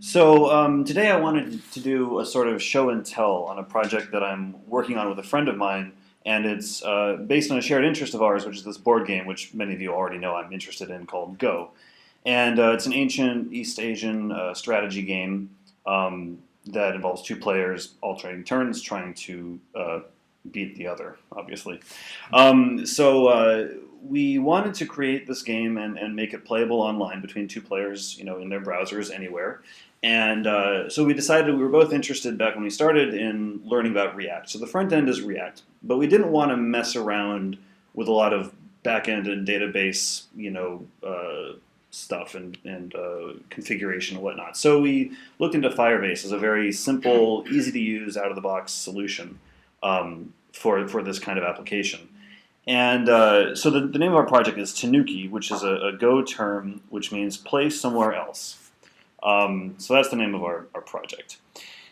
Today I wanted to do a sort of show and tell on a project that I'm working on with a friend of mine, and it's based on a shared interest of ours, which is this board game, which many of you already know I'm interested in, called Go. And it's an ancient East Asian strategy game that involves two players alternating turns, trying to beat the other, obviously. We wanted to create this game and make it playable online between two players, in their browsers anywhere. And so we decided we were both interested back when we started in learning about React. So the front end is React, but we didn't want to mess around with a lot of back end and database, stuff and configuration and whatnot. So we looked into Firebase as a very simple, easy to use, out of the box solution for this kind of application. And so the name of our project is Tenuki, which is a Go term which means play somewhere else. So that's the name of our project.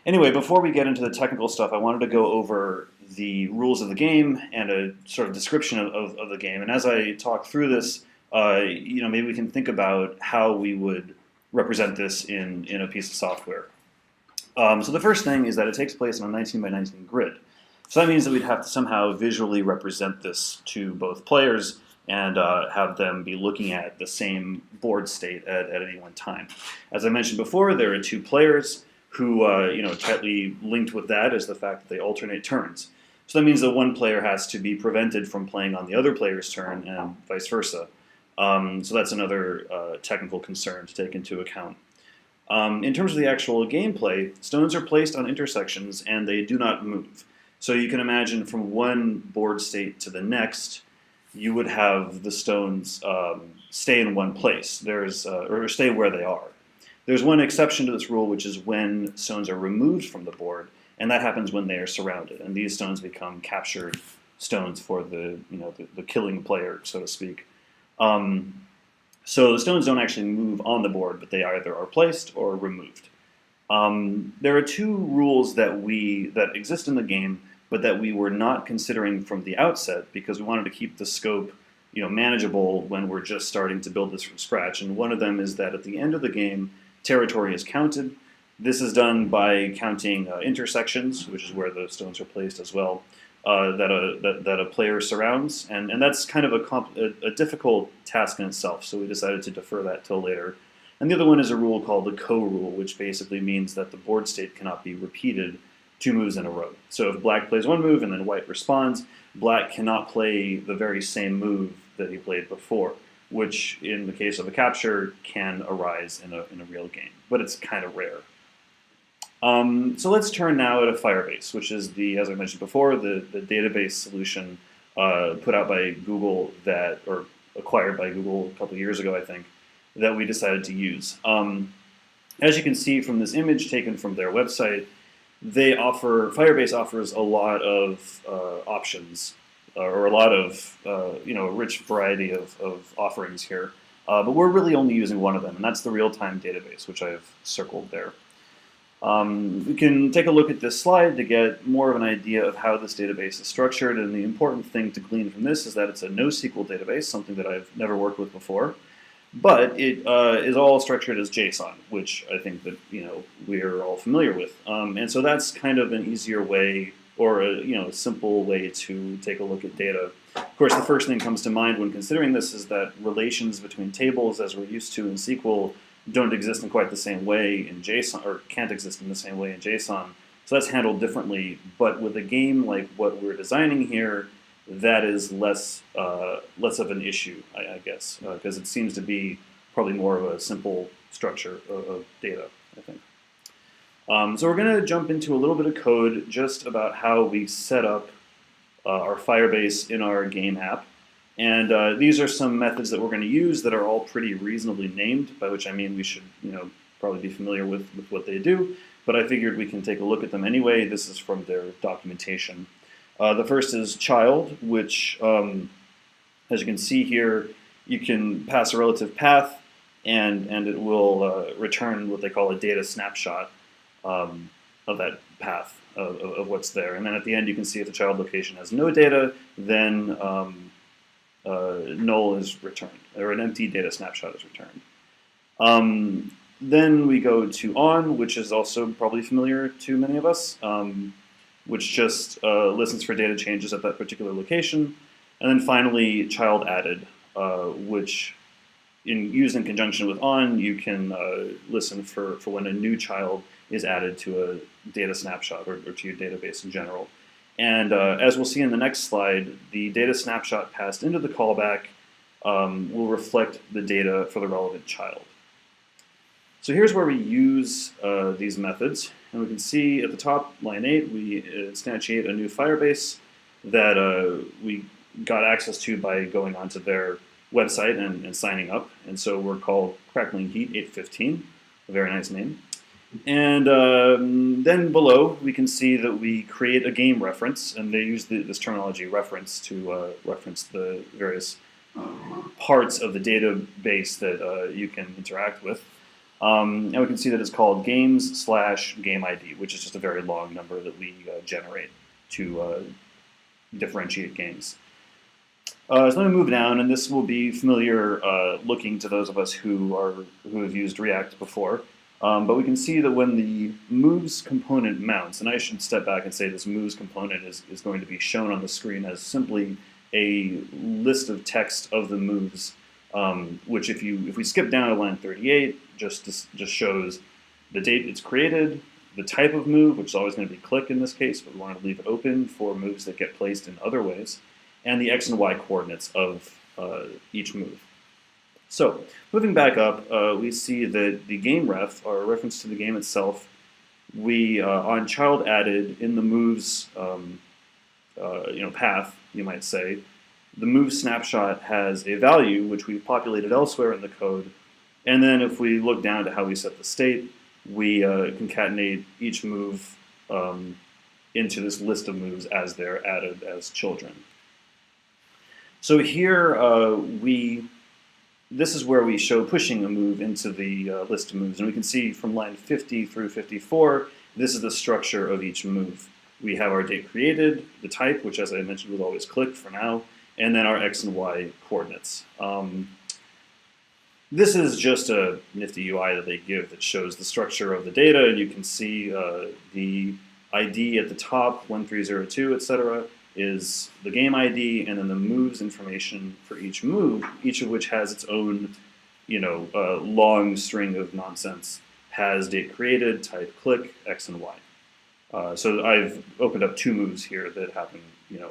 Anyway, before we get into the technical stuff, I wanted to go over the rules of the game and a sort of description of the game. And as I talk through this, maybe we can think about how we would represent this in a piece of software. So the first thing is that it takes place on a 19 by 19 grid. So that means that we'd have to somehow visually represent this to both players and have them be looking at the same board state at any one time. As I mentioned before, there are two players who, tightly linked with that is the fact that they alternate turns. So that means that one player has to be prevented from playing on the other player's turn and vice versa. So that's another technical concern to take into account. In terms of the actual gameplay, stones are placed on intersections and they do not move. So you can imagine from one board state to the next, you would have the stones stay in one place. Or stay where they are. There's one exception to this rule, which is when stones are removed from the board, and that happens when they are surrounded. And these stones become captured stones for the killing player, so to speak. So the stones don't actually move on the board, but they either are placed or removed. There are two rules that exist in the game, but that we were not considering from the outset because we wanted to keep the scope, manageable when we're just starting to build this from scratch. And one of them is that at the end of the game, territory is counted. This is done by counting intersections, which is where the stones are placed as well, that a player surrounds, and that's kind of a difficult task in itself. So we decided to defer that till later. And the other one is a rule called the co-rule, which basically means that the board state cannot be repeated 2 moves in a row. So if black plays one move and then white responds, black cannot play the very same move that he played before, which in the case of a capture can arise in a real game, but it's kind of rare. So let's turn now to Firebase, which is as I mentioned before, the database solution put out by Google or acquired by Google a couple of years ago, I think, that we decided to use. As you can see from this image taken from their website, Firebase offers a lot of options, or a lot of, a rich variety of offerings here. But we're really only using one of them, and that's the real-time database, which I've circled there. We can take a look at this slide to get more of an idea of how this database is structured, and the important thing to glean from this is that it's a NoSQL database, something that I've never worked with before. But it is all structured as JSON, which I think that we're all familiar with, and so that's kind of an easier way, or a simple way to take a look at data. Of course, the first thing that comes to mind when considering this is that relations between tables, as we're used to in SQL, don't exist in quite the same way in JSON, or can't exist in the same way in JSON. So that's handled differently. But with a game like what we're designing here, that is less of an issue, I guess, because it seems to be probably more of a simple structure of data, I think. So we're going to jump into a little bit of code just about how we set up our Firebase in our game app. And these are some methods that we're going to use that are all pretty reasonably named, by which I mean we should probably be familiar with what they do. But I figured we can take a look at them anyway. This is from their documentation. The first is child, which, as you can see here, you can pass a relative path, and it will return what they call a data snapshot of that path of what's there. And then at the end, you can see if the child location has no data, then null is returned, or an empty data snapshot is returned. Then we go to on, which is also probably familiar to many of us, which just listens for data changes at that particular location. And then finally, child added, which used in conjunction with on, you can listen for when a new child is added to a data snapshot or to your database in general. And as we'll see in the next slide, the data snapshot passed into the callback will reflect the data for the relevant child. So here's where we use these methods. And we can see at the top, line 8, we instantiate a new Firebase that we got access to by going onto their website and signing up. And so we're called Crackling Heat 815, a very nice name. And then below, we can see that we create a game reference, and they use this terminology reference to reference the various parts of the database that you can interact with. And we can see that it's called games/game ID, which is just a very long number that we generate to differentiate games. So let me move down, and this will be familiar looking to those of us who have used React before. But we can see that when the moves component mounts, and I should step back and say this moves component is going to be shown on the screen as simply a list of text of the moves, which if we skip down to line 38, just shows the date it's created, the type of move, which is always going to be click in this case, but we want to leave it open for moves that get placed in other ways, and the x and y coordinates of each move. So moving back up, we see that the game ref, or reference to the game itself, we on child added in the moves path, you might say, the move snapshot has a value which we've populated elsewhere in the code, and then if we look down to how we set the state, we concatenate each move into this list of moves as they're added as children. So here this is where we show pushing a move into the list of moves, and we can see from line 50 through 54, this is the structure of each move. We have our date created, the type, which as I mentioned was always click for now, and then our x and y coordinates. This is just a nifty UI that they give that shows the structure of the data, and you can see the ID at the top, 1302, etc., is the game ID, and then the moves information for each move, each of which has its own, long string of nonsense. Has date created, type click, x and y. So I've opened up two moves here that happen,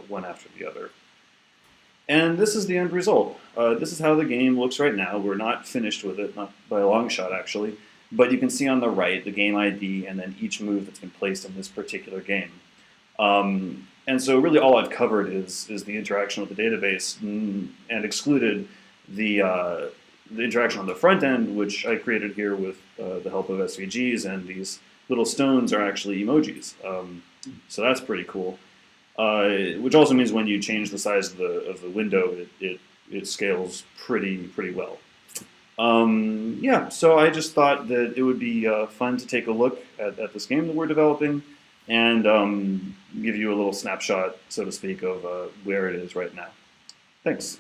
one after the other. And this is the end result. This is how the game looks right now. We're not finished with it, not by a long shot actually, but you can see on the right the game ID and then each move that's been placed in this particular game. And so really all I've covered is the interaction with the database and excluded the interaction on the front end, which I created here with the help of SVGs, and these little stones are actually emojis. So that's pretty cool. Which also means when you change the size of the window, it scales pretty well. Yeah, so I just thought that it would be fun to take a look at this game that we're developing and give you a little snapshot, so to speak, of where it is right now. Thanks.